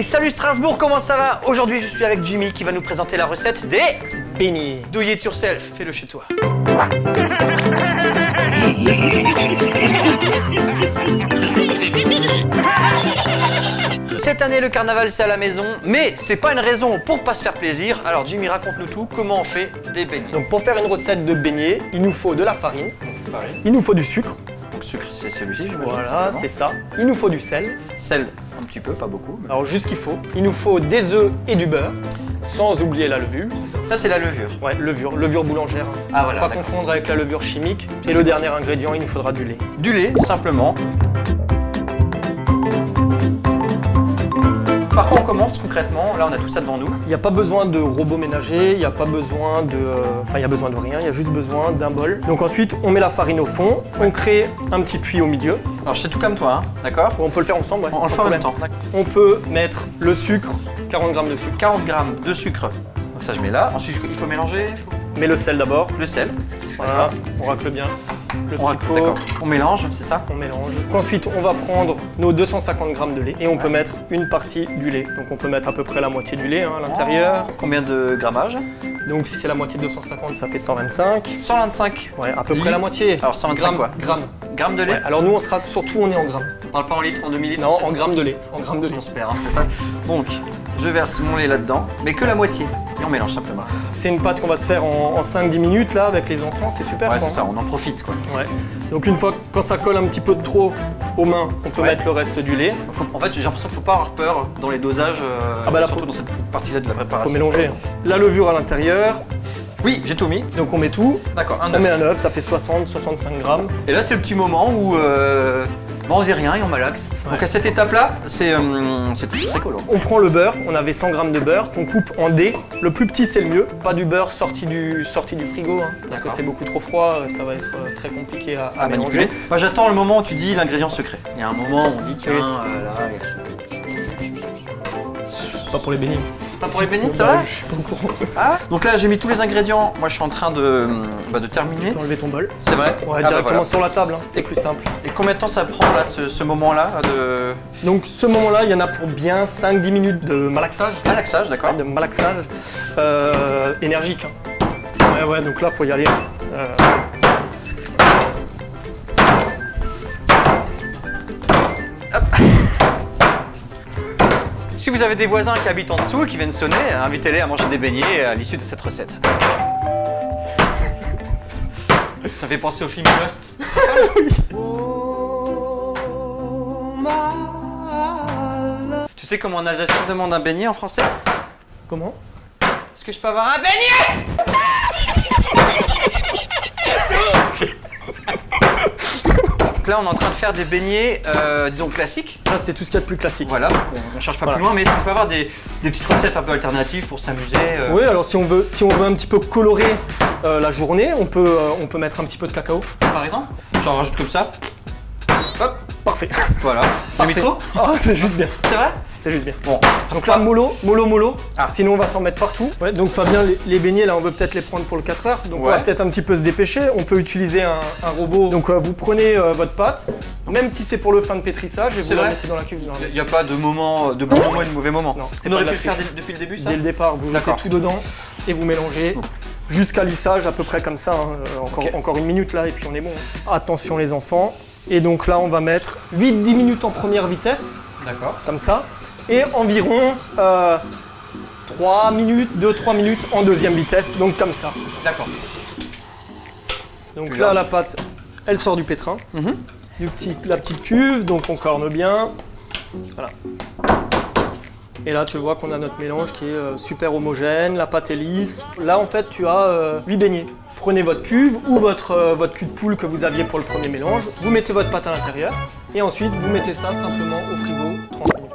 Hey, salut Strasbourg, comment ça va? Aujourd'hui, je suis avec Jimmy qui va nous présenter la recette des beignets. Do it yourself, fais-le chez toi. Cette année, le carnaval, c'est à la maison, mais c'est pas une raison pour pas se faire plaisir. Alors Jimmy, raconte-nous tout, comment on fait des beignets. Donc pour faire une recette de beignets, il nous faut de la farine, il nous faut du sucre. Donc sucre, c'est celui-ci, je me Voilà, c'est ça. Il nous faut du sel. Sel, un petit peu, pas beaucoup. Mais... Alors juste ce qu'il faut. Il nous faut des œufs et du beurre, sans oublier la levure. Ça, c'est la levure. Ouais, levure boulangère. Ah voilà. Pas confondre avec la levure chimique. Et le dernier ingrédient, il nous faudra du lait. Du lait, simplement. Par quoi on commence concrètement? Là, on a tout ça devant nous. Il n'y a pas besoin de robot ménager, il n'y a pas besoin de... Enfin, il y a besoin de rien, il y a juste besoin d'un bol. Donc ensuite, on met la farine au fond, on crée un petit puits au milieu. Alors, je fais tout comme toi, hein, d'accord? On peut le faire ensemble, ouais. On le fait en même temps. On peut mettre le sucre, 40 g de sucre. 40 g de sucre. Donc ça, je mets là. Ensuite, il faut mélanger. Mais le sel d'abord. Le sel. Voilà, on racle bien. D'accord. On mélange, c'est ça? On mélange. Ensuite, on va prendre nos 250 g de lait et on peut mettre une partie du lait. Donc on peut mettre à peu près la moitié du lait à l'intérieur. Combien de grammage? Donc si c'est la moitié de 250, ça fait 125. 125. Ouais, à peu près la moitié. Alors 125 quoi? Grammes. Grammes de lait? Ouais, alors nous, on sera surtout, on est en grammes. On parle pas en litres, en demi-litres? Non, en grammes de lait. En grammes de lait. On se perd, hein, c'est ça. Donc, je verse mon lait là-dedans, mais que la moitié. Et on mélange simplement. C'est une pâte qu'on va se faire en 5-10 minutes là avec les enfants, c'est super. Ouais, c'est ça, on en profite quoi. Ouais. Donc une fois, quand ça colle un petit peu de trop aux mains, on peut mettre le reste du lait. En fait, j'ai l'impression qu'il ne faut pas avoir peur dans les dosages, surtout dans cette partie-là de la préparation. Faut mélanger. La levure à l'intérieur. Oui, j'ai tout mis. Donc on met tout. D'accord, un œuf. On met un œuf, ça fait 60-65 grammes. Et là, c'est le petit moment où on dit rien et on malaxe. Ouais. Donc à cette étape-là, c'est très cool. On prend le beurre, on avait 100 g de beurre qu'on coupe en dés. Le plus petit, c'est le mieux. Pas du beurre sorti du frigo, hein, parce que c'est beaucoup trop froid, ça va être très compliqué à mélanger. Moi, j'attends le moment où tu dis l'ingrédient secret. Il y a un moment où on dit tiens, là, pas pour les beignets. Pas pour les beignets, c'est vrai? Je suis pas au courant. Ah, donc là, j'ai mis tous les ingrédients. Moi, je suis en train de terminer. Tu peux enlever ton bol. C'est vrai? Ouais, directement sur la table, hein. C'est plus simple. Et combien de temps ça prend là, ce moment-là de... Donc, ce moment-là, il y en a pour bien 5-10 minutes de malaxage. Malaxage, d'accord. De malaxage énergique. Hein. Ouais, donc là, faut y aller. Hop. Si vous avez des voisins qui habitent en dessous et qui viennent sonner, invitez-les à manger des beignets à l'issue de cette recette. Ça fait penser au film Ghost. Tu sais comment un Alsacien demande un beignet en français? Comment? Est-ce que je peux avoir un beignet? Donc là, on est en train de faire des beignets, disons classiques. Là, c'est tout ce qu'il y a de plus classique. Voilà, donc on ne cherche pas plus loin, mais on peut avoir des petites recettes un peu alternatives pour s'amuser. Oui, alors si on veut un petit peu colorer la journée, on peut mettre un petit peu de cacao. Par exemple, j'en rajoute comme ça. Hop, parfait. Voilà. T'as mis trop? Ah, c'est juste bien. C'est vrai? C'est juste bien. Bon. Donc là, mollo. Ah. Sinon, on va s'en mettre partout. Ouais, donc Fabien, les beignets, là, on veut peut-être les prendre pour le 4 heures. Donc on va peut-être un petit peu se dépêcher. On peut utiliser un robot. Donc vous prenez votre pâte, même si c'est pour le fin de pétrissage, et vous la mettez dans la cuve. Il n'y a pas de bon moment et de mauvais moment. Non, on aurait pu le faire depuis le début, ça? Dès le départ, vous mettez tout dedans et vous mélangez. Jusqu'à lissage, à peu près comme ça. Hein. Encore une minute là, et puis on est bon. Attention les enfants. Et donc là, on va mettre 8-10 minutes en première vitesse. D'accord. Comme ça. Et environ 3 minutes, 2-3 minutes en deuxième vitesse, donc comme ça. D'accord. Donc là, la pâte, elle sort du pétrin, la petite cuve, donc on corne bien. Voilà. Et là, tu vois qu'on a notre mélange qui est super homogène, la pâte est lisse. Là, en fait, tu as 8 beignets. Prenez votre cuve ou votre cul de poule que vous aviez pour le premier mélange, vous mettez votre pâte à l'intérieur et ensuite vous mettez ça simplement au frigo 30 minutes.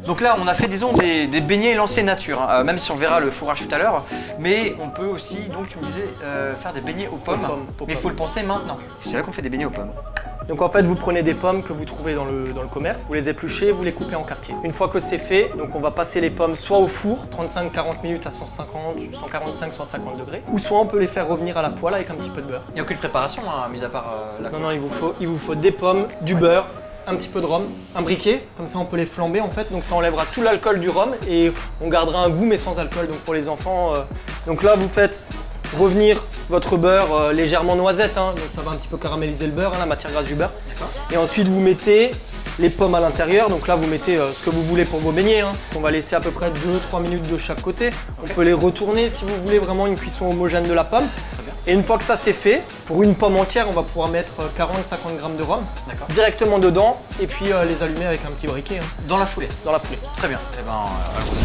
Donc là, on a fait, disons, des beignets lancés nature, hein, même si on verra le fourrage tout à l'heure. Mais on peut aussi, donc tu me disais, faire des beignets aux pommes. Mais il faut le penser maintenant. C'est là qu'on fait des beignets aux pommes. Donc en fait, vous prenez des pommes que vous trouvez dans le commerce, vous les épluchez, vous les coupez en quartiers. Une fois que c'est fait, donc on va passer les pommes soit au four, 35-40 minutes à 150, 145, 150 degrés, ou soit on peut les faire revenir à la poêle avec un petit peu de beurre. Il n'y a aucune préparation, hein, mis à part la... Non, il vous faut des pommes, du beurre, un petit peu de rhum, un briquet, comme ça on peut les flamber en fait, donc ça enlèvera tout l'alcool du rhum et on gardera un goût mais sans alcool, donc pour les enfants. Donc là vous faites revenir votre beurre légèrement noisette, hein, donc ça va un petit peu caraméliser le beurre, hein, la matière grasse du beurre. Et ensuite vous mettez les pommes à l'intérieur, donc là vous mettez ce que vous voulez pour vos beignets. Hein. On va laisser à peu près 2-3 minutes de chaque côté. On peut les retourner si vous voulez vraiment une cuisson homogène de la pomme. Et une fois que ça c'est fait, pour une pomme entière, on va pouvoir mettre 40-50 grammes de rhum directement dedans et puis les allumer avec un petit briquet. Hein. Dans la foulée. Dans la foulée. Très bien. Eh ben, allons-y.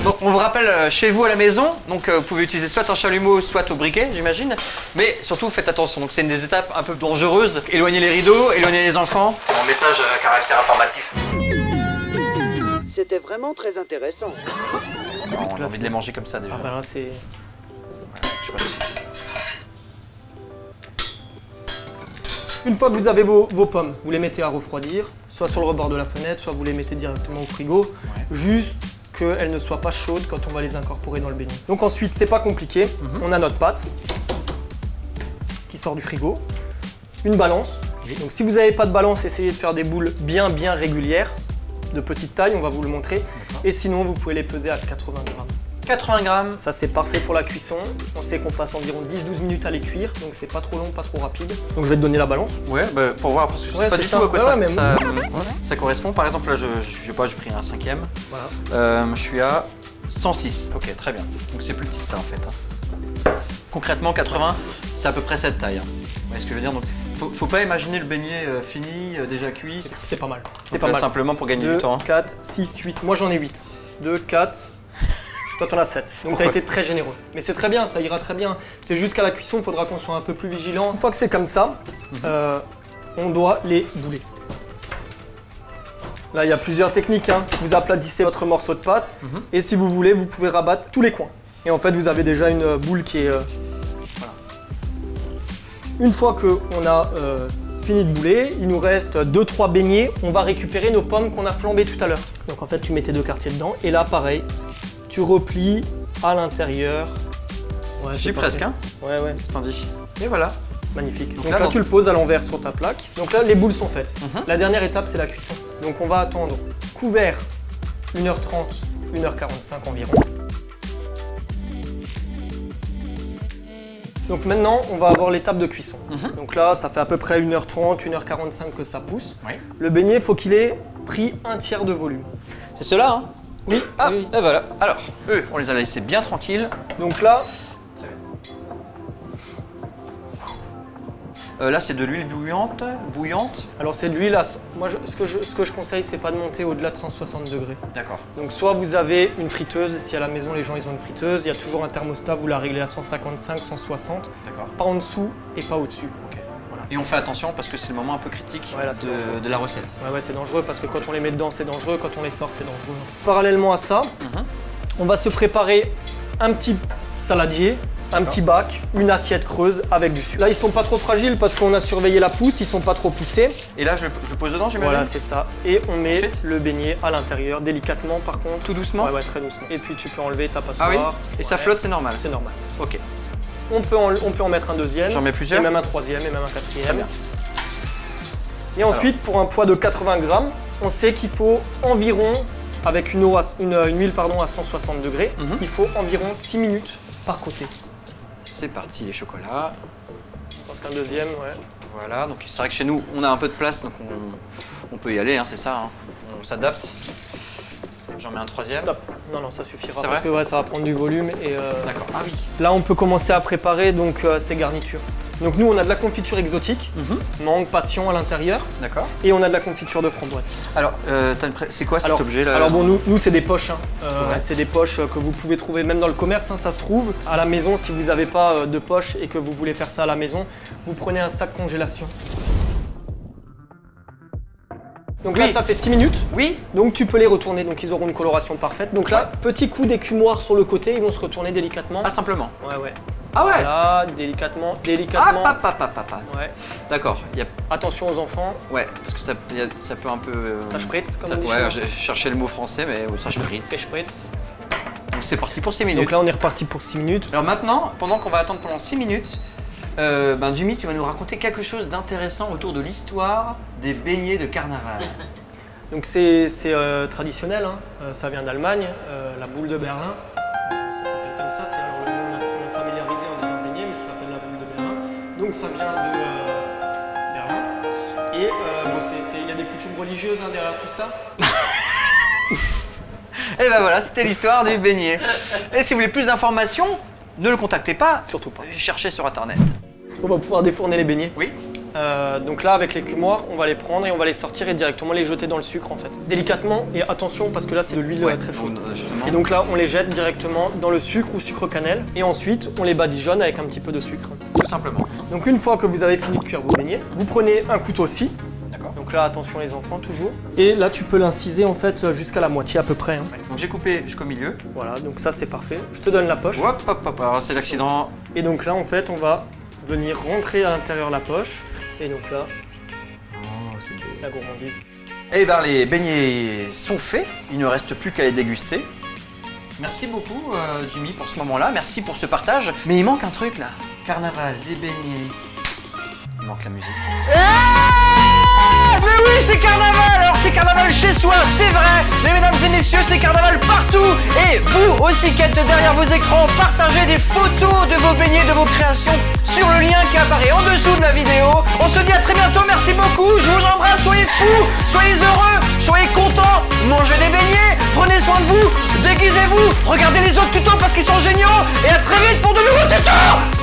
Donc on vous rappelle chez vous à la maison, donc vous pouvez utiliser soit un chalumeau, soit au briquet j'imagine, mais surtout faites attention, donc c'est une des étapes un peu dangereuses, éloignez les rideaux, éloignez les enfants. Mon message à caractère informatif. C'était vraiment très intéressant. Non, on a envie de les manger comme ça déjà. Ah bah là c'est... Je sais pas si... Une fois que vous avez vos pommes, vous les mettez à refroidir, soit sur le rebord de la fenêtre, soit vous les mettez directement au frigo, juste qu'elles ne soient pas chaudes quand on va les incorporer dans le beignet. Donc ensuite, c'est pas compliqué, on a notre pâte qui sort du frigo, une balance. Donc si vous n'avez pas de balance, essayez de faire des boules bien régulières, de petite taille, on va vous le montrer. Et sinon, vous pouvez les peser à 80 grammes. 80 grammes. Ça c'est parfait pour la cuisson. On sait qu'on passe environ 10-12 minutes à les cuire, donc c'est pas trop long, pas trop rapide. Donc je vais te donner la balance. Ouais, bah, pour voir, parce que je sais pas du tout à quoi ça correspond. Par exemple, là, je sais pas, j'ai pris un 5e. Voilà. Je suis à 106. Ok, très bien. Donc c'est plus petit que ça en fait. Concrètement, 80, c'est à peu près cette taille. Vous voyez ce que je veux dire? Donc, faut pas imaginer le beignet fini, déjà cuit. C'est pas mal. C'est pas mal. Simplement pour gagner du temps. 4, 6, 8. Moi j'en ai 8. 2, 4. Toi, t'en as 7. Donc, tu as été très généreux. Mais c'est très bien, ça ira très bien. C'est juste qu'à la cuisson, il faudra qu'on soit un peu plus vigilant. Une fois que c'est comme ça, on doit les bouler. Là, il y a plusieurs techniques. Hein. Vous aplatissez votre morceau de pâte. Et si vous voulez, vous pouvez rabattre tous les coins. Et en fait, vous avez déjà une boule qui est... Voilà. Une fois qu'on a fini de bouler, il nous reste 2-3 beignets. On va récupérer nos pommes qu'on a flambées tout à l'heure. Donc, en fait, tu mets tes 2 quartiers dedans. Et là, pareil. Tu replies à l'intérieur. Ouais, je suis presque, hein? Ouais. C'est tandis. Et voilà. Magnifique. Donc là, tu le poses à l'envers sur ta plaque. Donc là, les boules sont faites. La dernière étape, c'est la cuisson. Donc on va attendre couvert 1h30, 1h45 environ. Donc maintenant, on va avoir l'étape de cuisson. Donc là, ça fait à peu près 1h30, 1h45 que ça pousse. Oui. Le beignet, il faut qu'il ait pris 1/3 de volume. C'est cela, hein? Oui. Ah, oui. Et voilà. Alors, eux, on les a laissés bien tranquilles. Donc là, là, c'est de l'huile bouillante. alors c'est de l'huile à... Moi, ce que je conseille, c'est pas de monter au-delà de 160 degrés. D'accord. Donc soit vous avez une friteuse, si à la maison les gens ils ont une friteuse, il y a toujours un thermostat, vous la réglez à 155, 160. D'accord. Pas en dessous et pas au-dessus. Ok. Voilà. Et on fait attention parce que c'est le moment un peu critique de la recette. Ouais, c'est dangereux parce que quand on les met dedans c'est dangereux, quand on les sort c'est dangereux. Parallèlement à ça, on va se préparer un petit saladier, un petit bac, une assiette creuse avec du sucre. Là ils sont pas trop fragiles parce qu'on a surveillé la pousse, ils sont pas trop poussés. Et là je le pose dedans, j'imagine? Voilà, c'est ça. Et on met Ensuite le beignet à l'intérieur, délicatement par contre. Tout doucement? Ouais, très doucement. Et puis tu peux enlever ta passoire. Ah oui? Et ça flotte, c'est normal? C'est normal. Ok. On peut en mettre un deuxième. J'en mets plusieurs? Et même un troisième et même un quatrième. Très bien. Et ensuite, pour un poids de 80 grammes, on sait qu'il faut environ, avec une huile à 160 degrés, il faut environ 6 minutes par côté. C'est parti, les chocolats. Je pense qu'un deuxième, ouais. Voilà, donc c'est vrai que chez nous, on a un peu de place, donc on peut y aller, hein, c'est ça. Hein. On s'adapte. J'en mets un troisième. Stop. Non, ça suffira C'est parce vrai que ça va prendre du volume. Et D'accord. Ah oui. là, on peut commencer à préparer donc ces garnitures. Donc nous, on a de la confiture exotique, mangue, passion à l'intérieur. D'accord. Et on a de la confiture de framboise. Alors, c'est quoi cet objet là? Alors bon, nous c'est des poches. C'est des poches que vous pouvez trouver même dans le commerce, ça se trouve. À la maison, si vous n'avez pas de poche et que vous voulez faire ça à la maison, vous prenez un sac congélation. Donc là, ça fait 6 minutes. Oui. Donc tu peux les retourner, donc ils auront une coloration parfaite. Donc là, petit coup d'écumoire sur le côté, ils vont se retourner délicatement. Ah, simplement? Ouais. Ah ouais. Voilà, délicatement. Ah, papa. Ouais. D'accord. Attention aux enfants. Ouais, parce que ça peut un peu... Ça spritz, comme on dit. Ouais, j'ai cherché le mot français, mais ça spritz. Spritz. Donc c'est parti pour 6 minutes. Donc là, on est reparti pour 6 minutes. Alors maintenant, pendant qu'on va attendre pendant 6 minutes, Jimmy, tu vas nous raconter quelque chose d'intéressant autour de l'histoire des beignets de carnaval. Donc c'est traditionnel, hein. Ça vient d'Allemagne, la boule de Berlin. Ça s'appelle comme ça, c'est alors le nom on a familiarisé en disant beignet, mais ça s'appelle la boule de Berlin. Donc ça vient de Berlin. Et il y a des coutumes religieuses hein, derrière tout ça. Et ben voilà, c'était l'histoire du beignet. Et si vous voulez plus d'informations, ne le contactez pas. Surtout pas. Cherchez sur internet. On va pouvoir défourner les beignets. Oui. Donc là, avec l'écumoire, on va les prendre et on va les sortir et directement les jeter dans le sucre en fait. Délicatement et attention parce que là c'est de l'huile très chaude. Et donc là, on les jette directement dans le sucre ou sucre cannelle et ensuite on les badigeonne avec un petit peu de sucre. Tout simplement. Donc une fois que vous avez fini de cuire vos beignets, vous prenez un couteau scie. D'accord. Donc là, attention les enfants toujours. Et là, tu peux l'inciser en fait jusqu'à la moitié à peu près. Hein. Donc j'ai coupé jusqu'au milieu. Voilà, donc ça c'est parfait. Je te donne la poche. Hop, hop, hop. Alors c'est l'accident. Et donc là, en fait, on va venir rentrer à l'intérieur la poche. Et donc là, c'est la gourmandise. Eh ben les beignets sont faits, il ne reste plus qu'à les déguster. Merci beaucoup Jimmy pour ce moment-là, merci pour ce partage. Mais il manque un truc là. Carnaval, des beignets. Il manque la musique. Mais oui, c'est carnaval! Alors c'est carnaval chez soi, c'est vrai! Mais mesdames et messieurs, c'est carnaval partout! Et vous aussi qui êtes derrière vos écrans, partagez des photos de vos beignets, de vos créations sur le lien qui apparaît en dessous de la vidéo. On se dit à très bientôt, merci beaucoup, je vous embrasse, soyez fous, soyez heureux, soyez contents, mangez des beignets, prenez soin de vous, déguisez-vous, regardez les autres tutos parce qu'ils sont géniaux, et à très vite pour de nouveaux tutos!